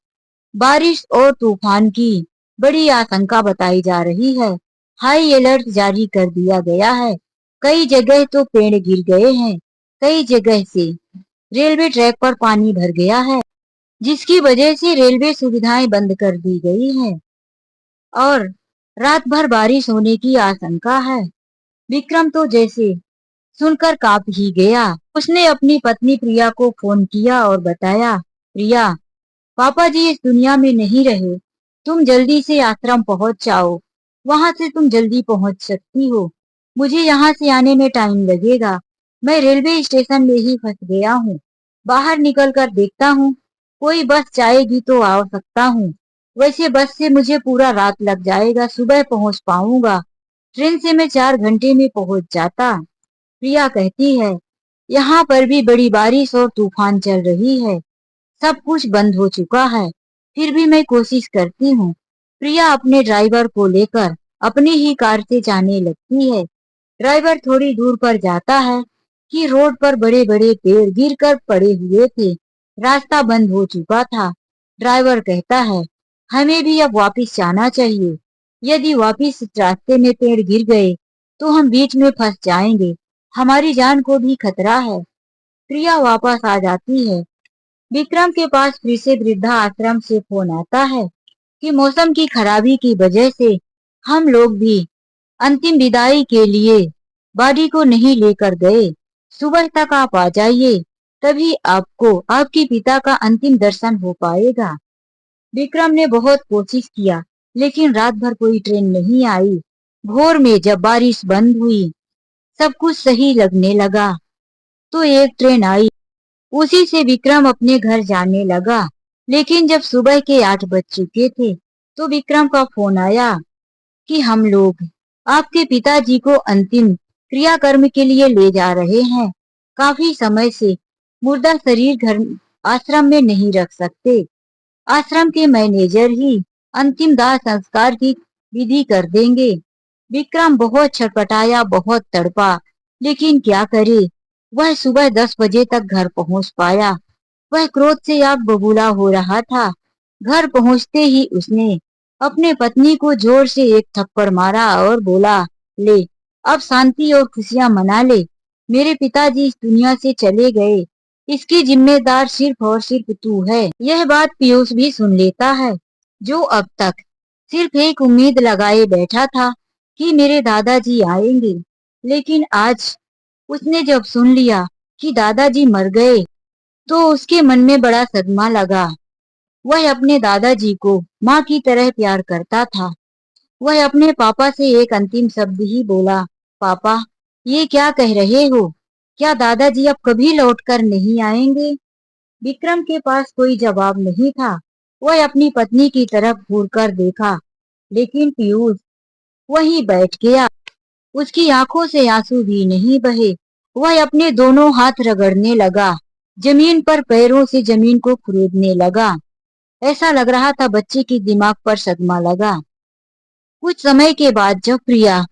बारिश और तूफान की बड़ी आशंका बताई जा रही है। हाई अलर्ट जारी कर दिया गया है। कई जगह तो पेड़ गिर गए हैं, कई जगह से रेलवे ट्रैक पर पानी भर गया है, जिसकी वजह से रेलवे सुविधाएं बंद कर दी गई हैं और रात भर बारिश होने की आशंका है। विक्रम तो जैसे सुनकर कांप ही गया। उसने अपनी पत्नी प्रिया को फोन किया और बताया, प्रिया, पापा जी इस दुनिया में नहीं रहे। तुम जल्दी से आश्रम पहुंच जाओ, वहां से तुम जल्दी पहुंच सकती हो। मुझे यहाँ से आने में टाइम लगेगा। मैं रेलवे स्टेशन में ही फंस गया हूँ। बाहर निकल कर देखता हूँ, कोई बस जाएगी तो आ सकता हूँ। वैसे बस से मुझे पूरा रात लग जाएगा, सुबह पहुंच पाऊंगा। ट्रेन से मैं 4 घंटे में पहुंच जाता। प्रिया कहती है, यहाँ पर भी बड़ी बारिश और तूफान चल रही है। सब कुछ बंद हो चुका है, फिर भी मैं कोशिश करती हूँ। प्रिया अपने ड्राइवर को लेकर अपनी ही कार से जाने लगती है। ड्राइवर थोड़ी दूर पर जाता है कि रोड पर बड़े बड़े पेड़ गिरकर पड़े हुए थे। रास्ता बंद हो चुका था। ड्राइवर कहता है, हमें भी अब वापस जाना चाहिए। यदि वापस इस रास्ते में पेड़ गिर गए तो हम बीच में फंस जाएंगे। हमारी जान को भी खतरा है। प्रिया वापस आ जाती है। विक्रम के पास फिर से वृद्धा आश्रम से फोन आता है कि मौसम की खराबी की वजह से हम लोग भी अंतिम विदाई के लिए बॉडी को नहीं लेकर गए। सुबह तक आप आ जाइए, तभी आपको आपके पिता का अंतिम दर्शन हो पाएगा। विक्रम ने बहुत कोशिश किया, लेकिन रात भर कोई ट्रेन नहीं आई। भोर में जब बारिश बंद हुई, सब कुछ सही लगने लगा, तो एक ट्रेन आई। उसी से विक्रम अपने घर जाने लगा। लेकिन जब सुबह के 8 बज चुके थे, तो विक्रम का फोन आया कि हम लोग आपके पिताजी को अंतिम क्रियाकर्म के लिए ले जा रहे हैं। काफी समय से मुर्दा शरीर घर आश्रम में नहीं रख सकते। आश्रम के मैनेजर ही अंतिम दाह संस्कार की विधि कर देंगे। विक्रम बहुत छटपटाया, बहुत तड़पा, लेकिन क्या करे। वह सुबह 10 बजे तक घर पहुंच पाया। वह क्रोध से आग बबूला हो रहा था। घर पहुंचते ही उसने अपने पत्नी को जोर से एक थप्पड़ मारा और बोला, ले, अब शांति और खुशियां मना ले। मेरे पिताजी इस दुनिया से चले गए, इसकी जिम्मेदार सिर्फ और सिर्फ तू है। यह बात पीयूष भी सुन लेता है, जो अब तक सिर्फ एक उम्मीद लगाए बैठा था कि मेरे दादाजी आएंगे। लेकिन आज उसने जब सुन लिया कि दादाजी मर गए, तो उसके मन में बड़ा सदमा लगा। वह अपने दादाजी को माँ की तरह प्यार करता था। वह अपने पापा से एक अंतिम शब्द ही बोला, पापा, ये क्या कह रहे हो? क्या दादाजी अब कभी लौटकर नहीं आएंगे? विक्रम के पास कोई जवाब नहीं था। वह अपनी पत्नी की तरफ घूरकर देखा, लेकिन पीयूष वहीं बैठ गया। उसकी आंखों से आंसू भी नहीं बहे। वह अपने दोनों हाथ रगड़ने लगा, जमीन पर पैरों से जमीन को खुरेदने लगा। ऐसा लग रहा था बच्चे के दिमाग पर सदमा लगा। कुछ समय के बाद जब प्रिया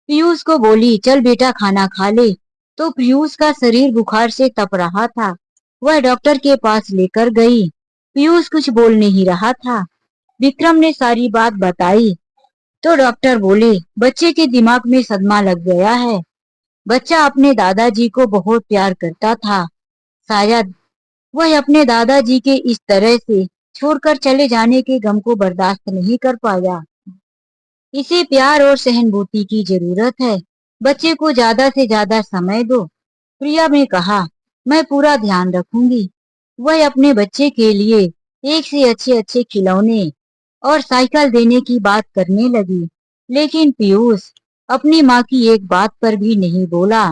पीयूष को बोली, चल बेटा खाना खा ले, तो पीयूष का शरीर बुखार से तप रहा था। वह डॉक्टर के पास लेकर गई। पीयूष कुछ बोल नहीं रहा था। विक्रम ने सारी बात बताई, तो डॉक्टर बोले, बच्चे के दिमाग में सदमा लग गया है। बच्चा अपने दादाजी को बहुत प्यार करता था। शायद वह अपने दादाजी के इस तरह से छोड़कर चले जाने के गम को बर्दाश्त नहीं कर पाया। इसे प्यार और सहानुभूति की जरूरत है। बच्चे को ज्यादा से ज्यादा समय दो। प्रिया ने कहा, मैं पूरा ध्यान रखूंगी। वह अपने बच्चे के लिए एक से अच्छे अच्छे खिलौने और साइकिल देने की बात करने लगी। लेकिन पीयूष अपनी माँ की एक बात पर भी नहीं बोला।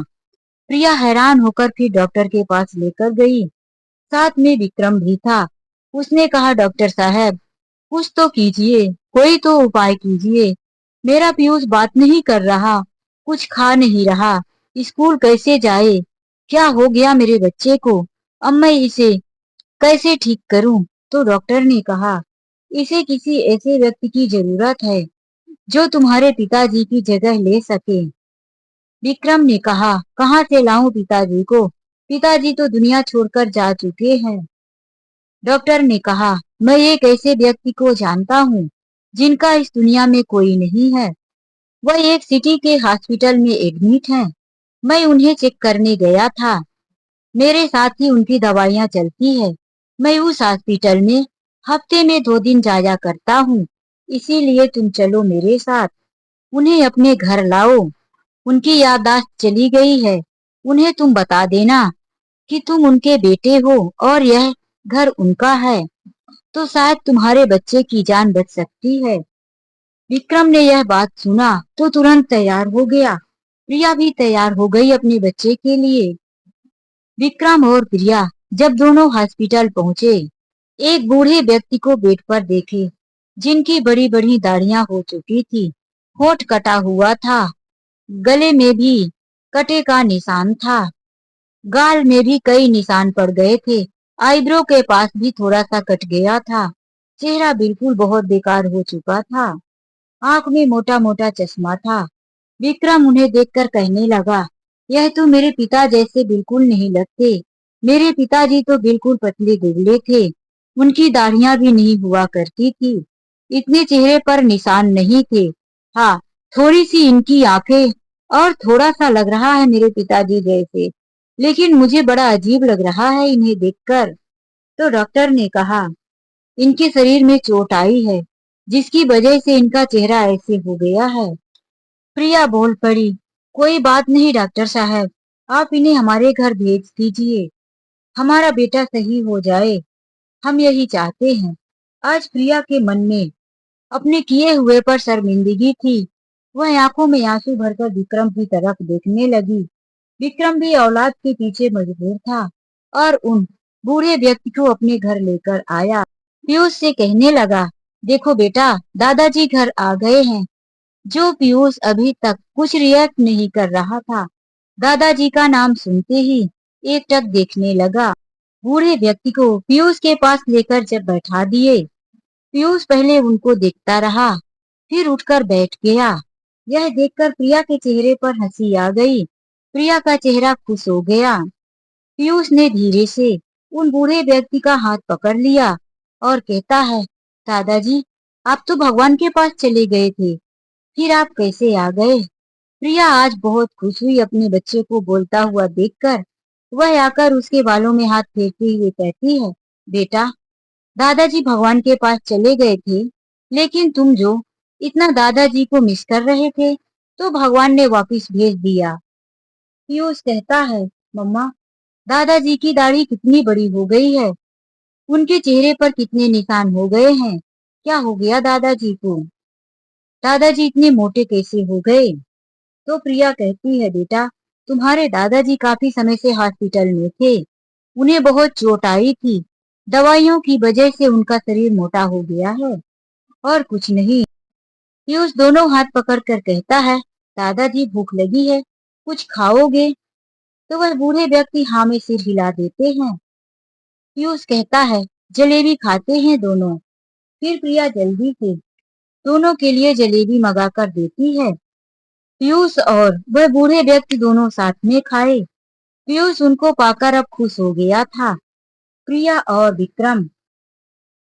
प्रिया हैरान होकर फिर डॉक्टर के पास लेकर गई। साथ में विक्रम भी था। उसने कहा, डॉक्टर साहब, कुछ तो कीजिए, कोई तो उपाय कीजिए। मेरा पीयूष बात नहीं कर रहा, कुछ खा नहीं रहा, स्कूल कैसे जाए? क्या हो गया मेरे बच्चे को? अब मैं इसे कैसे ठीक करूं? तो डॉक्टर ने कहा, इसे किसी ऐसे व्यक्ति की जरूरत है जो तुम्हारे पिताजी की जगह ले सके। विक्रम ने कहा, कहाँ से लाऊं पिताजी को? पिताजी तो दुनिया छोड़कर जा चुके हैं। डॉक्टर ने कहा, मैं एक ऐसे व्यक्ति को जानता हूँ जिनका इस दुनिया में कोई नहीं है। वह एक सिटी के हॉस्पिटल में एडमिट हैं। मैं उन्हें चेक करने गया था। मेरे साथ ही उनकी दवाइयाँ चलती है। मैं उस हॉस्पिटल में हफ्ते में 2 दिन जाया करता हूँ। इसीलिए तुम चलो मेरे साथ। उन्हें अपने घर लाओ। उनकी याददाश्त चली गई है। उन्हें तुम बता देना कि तुम उनके बेटे हो और यह घर उनका है, तो शायद तुम्हारे बच्चे की जान बच सकती है। विक्रम ने यह बात सुना तो तुरंत तैयार हो गया। प्रिया भी तैयार हो गई अपने बच्चे के लिए। विक्रम और प्रिया जब दोनों हॉस्पिटल पहुंचे, एक बूढ़े व्यक्ति को बेड पर देखे, जिनकी बड़ी बड़ी दाढ़ियां हो चुकी थी, होठ कटा हुआ था, गले में भी कटे का निशान था, गाल में भी कई निशान पड़ गए थे, आईब्रो के पास भी थोड़ा सा कट गया था। चेहरा बिल्कुल बहुत बेकार हो चुका था। आंख में मोटा मोटा चश्मा था। विक्रम उन्हें देखकर कहने लगा, यह तो मेरे पिता जैसे बिल्कुल नहीं लगते। मेरे पिताजी तो बिल्कुल पतले दुबले थे। उनकी दाढ़ियां भी नहीं हुआ करती थी। इतने चेहरे पर निशान नहीं थे। हाँ, थोड़ी सी इनकी आंखें और थोड़ा सा लग रहा है मेरे पिताजी जैसे, लेकिन मुझे बड़ा अजीब लग रहा है इन्हें देखकर। तो डॉक्टर ने कहा, इनके शरीर में चोट आई है, जिसकी वजह से इनका चेहरा ऐसे हो गया है। प्रिया बोल पड़ी, कोई बात नहीं डॉक्टर साहब, आप इन्हें हमारे घर भेज दीजिए। हमारा बेटा सही हो जाए, हम यही चाहते हैं। आज प्रिया के मन में अपने किए हुए पर शर्मिंदगी थी। वह आंखों में आंसू भरकर विक्रम की तरफ देखने लगी। विक्रम भी औलाद के पीछे मजबूर था और उन बूढ़े व्यक्ति को अपने घर लेकर आया। पीयूष से कहने लगा, देखो बेटा, दादाजी घर आ गए हैं। जो पीयूष अभी तक कुछ रिएक्ट नहीं कर रहा था, दादाजी का नाम सुनते ही एकटक देखने लगा। बूढ़े व्यक्ति को पीयूष के पास लेकर जब बैठा दिए, पीयूष पहले उनको देखता रहा, फिर उठकर बैठ गया। यह देखकर प्रिया के चेहरे पर हंसी आ गई। प्रिया का चेहरा खुश हो गया। पीयूष ने धीरे से उन बूढ़े व्यक्ति का हाथ पकड़ लिया और कहता है, दादाजी, आप तो भगवान के पास चले गए थे, फिर आप कैसे आ गए? प्रिया आज बहुत खुश हुई अपने बच्चे को बोलता हुआ देखकर। वह आकर उसके बालों में हाथ फेरते हुए कहती है, बेटा, दादाजी भगवान के पास चले गए थे, लेकिन तुम जो इतना दादाजी को मिस कर रहे थे, तो भगवान ने वापस भेज दिया। पीयूष कहता है, मम्मा, दादाजी की दाढ़ी कितनी बड़ी हो गई है, उनके चेहरे पर कितने निशान हो गए हैं। क्या हो गया दादाजी को? दादाजी इतने मोटे कैसे हो गए? तो प्रिया कहती है, बेटा, तुम्हारे दादाजी काफी समय से हॉस्पिटल में थे, उन्हें बहुत चोट आई थी, दवाइयों की वजह से उनका शरीर मोटा हो गया है, और कुछ नहीं। पीयूष दोनों हाथ पकड़कर कहता है, दादाजी भूख लगी है, कुछ खाओगे? तो वह बूढ़े व्यक्ति हाँ में सिर हिला देते हैं। पीयूष कहता है, जलेबी खाते हैं दोनों। फिर प्रिया जल्दी से दोनों के लिए जलेबी मंगा कर देती है। पीयूष और वह बूढ़े व्यक्ति दोनों साथ में खाए। पीयूष उनको पाकर अब खुश हो गया था। प्रिया और विक्रम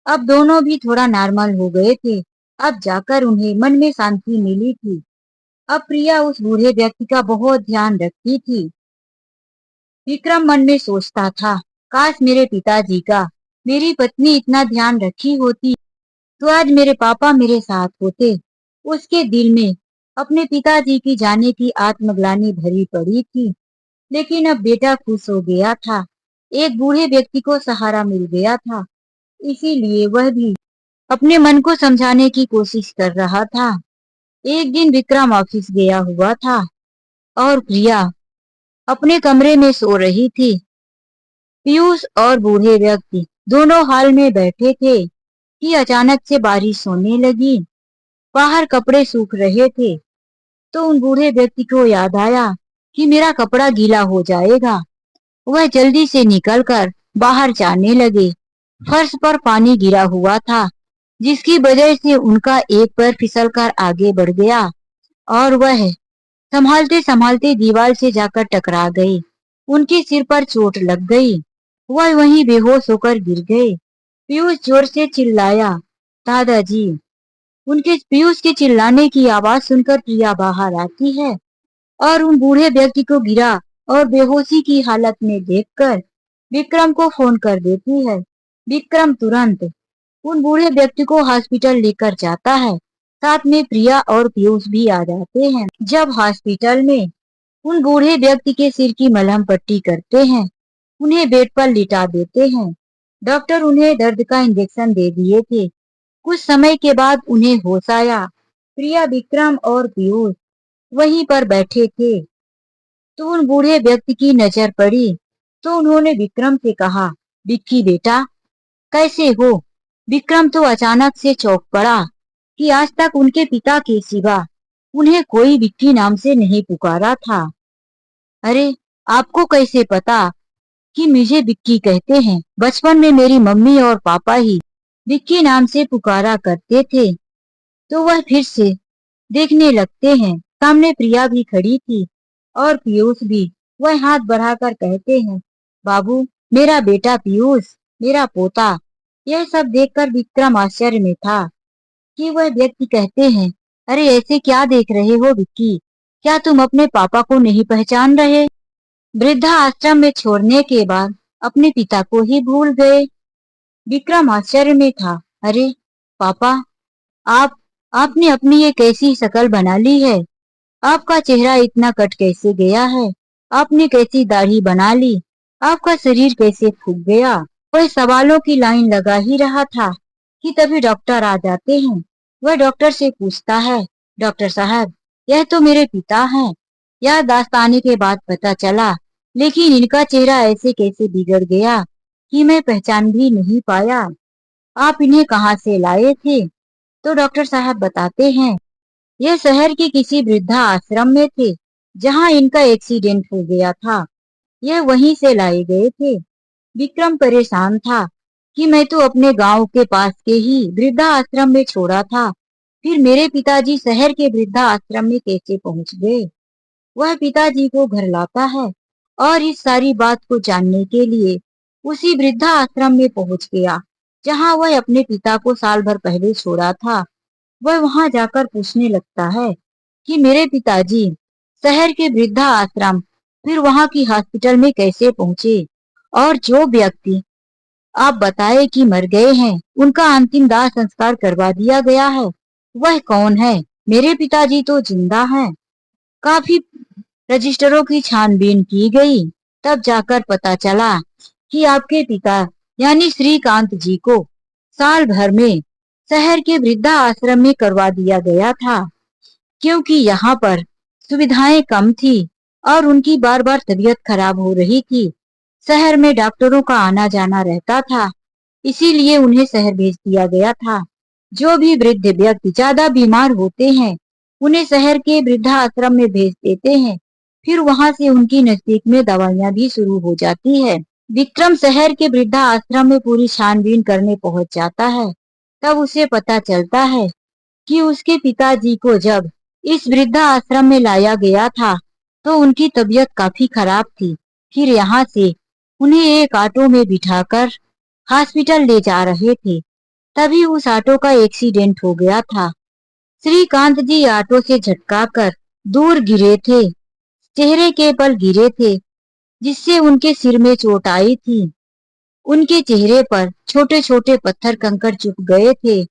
अब दोनों भी थोड़ा नॉर्मल हो गए थे। अब जाकर उन्हें मन में शांति मिली थी। अब प्रिया उस बूढ़े व्यक्ति का बहुत ध्यान रखती थी। विक्रम मन में सोचता था, काश मेरे पिताजी का मेरी पत्नी इतना ध्यान रखी होती, तो आज मेरे पापा मेरे साथ होते। उसके दिल में अपने पिताजी की जाने की आत्मग्लानि भरी पड़ी थी, लेकिन अब बेटा खुश हो गया था। एक बूढ़े व्यक्ति को सहारा मिल गया था, इसीलिए वह भी अपने मन को समझाने की कोशिश कर रहा था। एक दिन विक्रम ऑफिस गया हुआ था और प्रिया अपने कमरे में सो रही थी। पीयूष और बूढ़े व्यक्ति दोनों हॉल में बैठे थे कि अचानक से बारिश होने लगी। बाहर कपड़े सूख रहे थे, तो उन बूढ़े व्यक्ति को याद आया कि मेरा कपड़ा गीला हो जाएगा। वह जल्दी से निकलकर बाहर जाने लगे। फर्श पर पानी गिरा हुआ था, जिसकी वजह से उनका एक पैर फिसलकर आगे बढ़ गया और वह संभालते संभालते दीवार से जाकर टकरा गए। उनके सिर पर चोट लग गई, वह वहीं बेहोश होकर गिर गए। पीयूष जोर से चिल्लाया, दादाजी। उनके पीयूष के चिल्लाने की आवाज सुनकर प्रिया बाहर आती है और उन बूढ़े व्यक्ति को गिरा और बेहोशी की हालत में देखकर विक्रम को फोन कर देती है। विक्रम तुरंत उन बूढ़े व्यक्ति को हॉस्पिटल लेकर जाता है। साथ में प्रिया और पीयूष भी आ जाते हैं। जब हॉस्पिटल में उन बूढ़े व्यक्ति के सिर की मलहम पट्टी करते हैं, उन्हें बेड पर लिटा देते हैं। डॉक्टर उन्हें दर्द का इंजेक्शन दे दिए थे। कुछ समय के बाद उन्हें होश आया। प्रिया, विक्रम और पीयूष वहीं पर बैठे थे, तो उन बूढ़े व्यक्ति की नजर पड़ी, तो उन्होंने विक्रम से कहा, विक्की बेटा, कैसे हो? विक्रम तो अचानक से चौंक पड़ा कि आज तक उनके पिता के सिवा उन्हें कोई विक्की नाम से नहीं पुकारा था। अरे, आपको कैसे पता कि मुझे विक्की कहते हैं? बचपन में मेरी मम्मी और पापा ही विक्की नाम से पुकारा करते थे। तो वह फिर से देखने लगते हैं। सामने प्रिया भी खड़ी थी और पीयूष भी। वह हाथ बढ़ाकर कहते हैं, बाबू, मेरा बेटा पीयूष, मेरा पोता। यह सब देखकर विक्रम आश्चर्य में था कि वह व्यक्ति कहते हैं, अरे ऐसे क्या देख रहे हो विक्की? क्या तुम अपने पापा को नहीं पहचान रहे? वृद्धा आश्रम में छोड़ने के बाद अपने पिता को ही भूल गए। विक्रम आश्चर्य में था। अरे पापा, आप आपने अपनी ये कैसी शक्ल बना ली है? आपका चेहरा इतना कट कैसे गया है? आपने कैसी दाढ़ी बना ली? आपका शरीर कैसे फूक गया? वह सवालों की लाइन लगा ही रहा था कि तभी डॉक्टर आ जाते हैं। वह डॉक्टर से पूछता है, डॉक्टर साहब, यह तो मेरे पिता हैं। याददाश्त आने के बाद पता चला, लेकिन इनका चेहरा ऐसे कैसे बिगड़ गया कि मैं पहचान भी नहीं पाया। आप इन्हें कहाँ से लाए थे? तो डॉक्टर साहब बताते हैं, ये शहर के किसी वृद्धा आश्रम में थे, जहाँ इनका एक्सीडेंट हो गया था। यह वहीं से लाए गए थे। विक्रम परेशान था कि मैं तो अपने गांव के पास के ही वृद्धा आश्रम में छोड़ा था, फिर मेरे पिताजी शहर के वृद्धा आश्रम में कैसे पहुंच गए? वह पिताजी को घर लाता है और इस सारी बात को जानने के लिए उसी वृद्धा आश्रम में पहुंच गया, जहां वह अपने पिता को साल भर पहले छोड़ा था। वह वहां जाकर पूछने लगता है कि मेरे पिताजी, शहर के वृद्धा आश्रम, फिर वहाँ की हॉस्पिटल में कैसे पहुँचे, और जो व्यक्ति आप बताए कि मर गए हैं, उनका अंतिम दाह संस्कार करवा दिया गया है, वह कौन है? मेरे पिताजी तो जिंदा हैं। काफी रजिस्टरों की छानबीन की गई, तब जाकर पता चला कि आपके पिता यानी श्रीकांत जी को साल भर में शहर के वृद्धा आश्रम में करवा दिया गया था, क्योंकि यहाँ पर सुविधाएं कम थी और उनकी बार बार तबीयत खराब हो रही थी। शहर में डॉक्टरों का आना जाना रहता था, इसीलिए उन्हें शहर भेज दिया गया था। जो भी वृद्ध व्यक्ति ज्यादा बीमार होते हैं, उन्हें शहर के वृद्धा आश्रम में भेज देते हैं। फिर वहां से उनकी नजदीक में दवाइयां भी शुरू हो जाती है। विक्रम शहर के वृद्धा आश्रम में पूरी छानबीन करने पहुंच जाता है। तब उसे पता चलता है कि उसके पिताजी को जब इस वृद्धा आश्रम में लाया गया था, तो उनकी तबीयत काफी खराब थी। फिर यहाँ से उन्हें एक ऑटो में बिठाकर हॉस्पिटल ले जा रहे थे, तभी उस ऑटो का एक्सीडेंट हो गया था। श्रीकांत जी ऑटो से झटका कर दूर गिरे थे, चेहरे के बल गिरे थे, जिससे उनके सिर में चोट आई थी। उनके चेहरे पर छोटे छोटे पत्थर कंकड़ चुभ गए थे।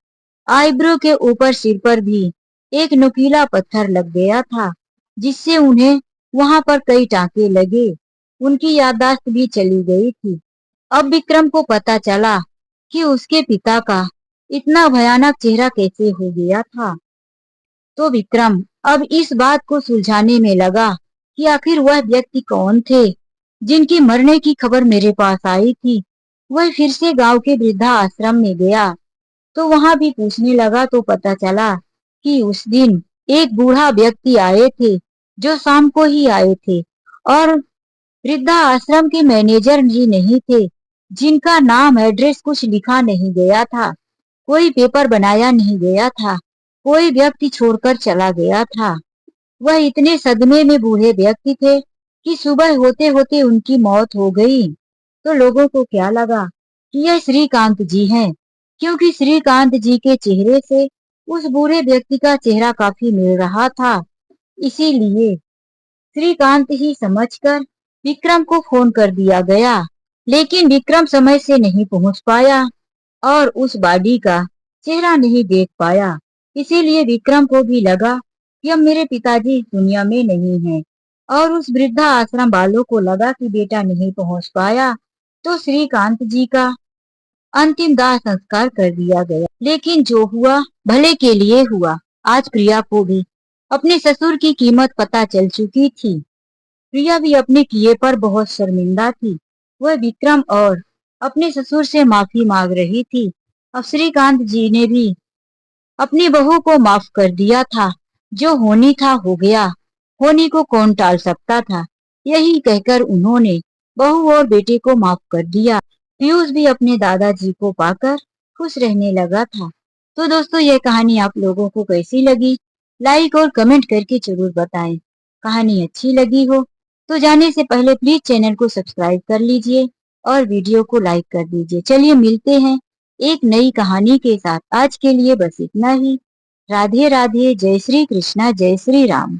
आईब्रो के ऊपर सिर पर भी एक नुकीला पत्थर लग गया था, जिससे उन्हें वहां पर कई टांके लगे। उनकी याददाश्त भी चली गई थी। अब विक्रम को पता चला कि उसके पिता का इतना भयानक चेहरा कैसे हो गया था। तो विक्रम अब इस बात को सुलझाने में लगा कि आखिर वह व्यक्ति कौन थे, जिनकी मरने की खबर मेरे पास आई थी। वह फिर से गांव के वृद्धा आश्रम में गया, तो वहां भी पूछने लगा तो पता चला कि उस दिन एक बूढ़ा व्यक्ति आए थे, जो शाम को ही आए थे, और वृद्धा आश्रम के मैनेजर जी नहीं थे, जिनका नाम एड्रेस कुछ लिखा नहीं गया था, कोई पेपर बनाया नहीं गया था, कोई व्यक्ति छोड़कर चला गया था। वह इतने सदमे में बूढ़े व्यक्ति थे कि सुबह होते होते उनकी मौत हो गई। तो लोगों को क्या लगा कि यह श्रीकांत जी हैं, क्योंकि श्रीकांत जी के चेहरे से उस बूढ़े व्यक्ति का चेहरा काफी मिल रहा था। इसीलिए श्रीकांत ही समझकर विक्रम को फोन कर दिया गया, लेकिन विक्रम समय से नहीं पहुंच पाया और उस बॉडी का चेहरा नहीं देख पाया। इसीलिए विक्रम को भी लगा कि अब मेरे पिताजी इस दुनिया में नहीं हैं, और उस वृद्धा आश्रम वालों को लगा कि बेटा नहीं पहुंच पाया, तो श्रीकांत जी का अंतिम दाह संस्कार कर दिया गया। लेकिन जो हुआ भले के लिए हुआ। आज प्रिया को भी अपने ससुर की कीमत पता चल चुकी थी। प्रिया भी अपने किए पर बहुत शर्मिंदा थी। वह विक्रम और अपने ससुर से माफी मांग रही थी। अब श्रीकांत जी ने भी अपनी बहू को माफ कर दिया था। जो होनी था हो गया, होनी को कौन टाल सकता था। यही कहकर उन्होंने बहू और बेटे को माफ कर दिया। पीयूष भी अपने दादाजी को पाकर खुश रहने लगा था। तो दोस्तों, यह कहानी आप लोगों को कैसी लगी, लाइक और कमेंट करके जरूर बताएं। कहानी अच्छी लगी हो तो जाने से पहले प्लीज चैनल को सब्सक्राइब कर लीजिए और वीडियो को लाइक कर दीजिए। चलिए मिलते हैं एक नई कहानी के साथ। आज के लिए बस इतना ही। राधे राधे, जय श्री कृष्णा, जय श्री राम।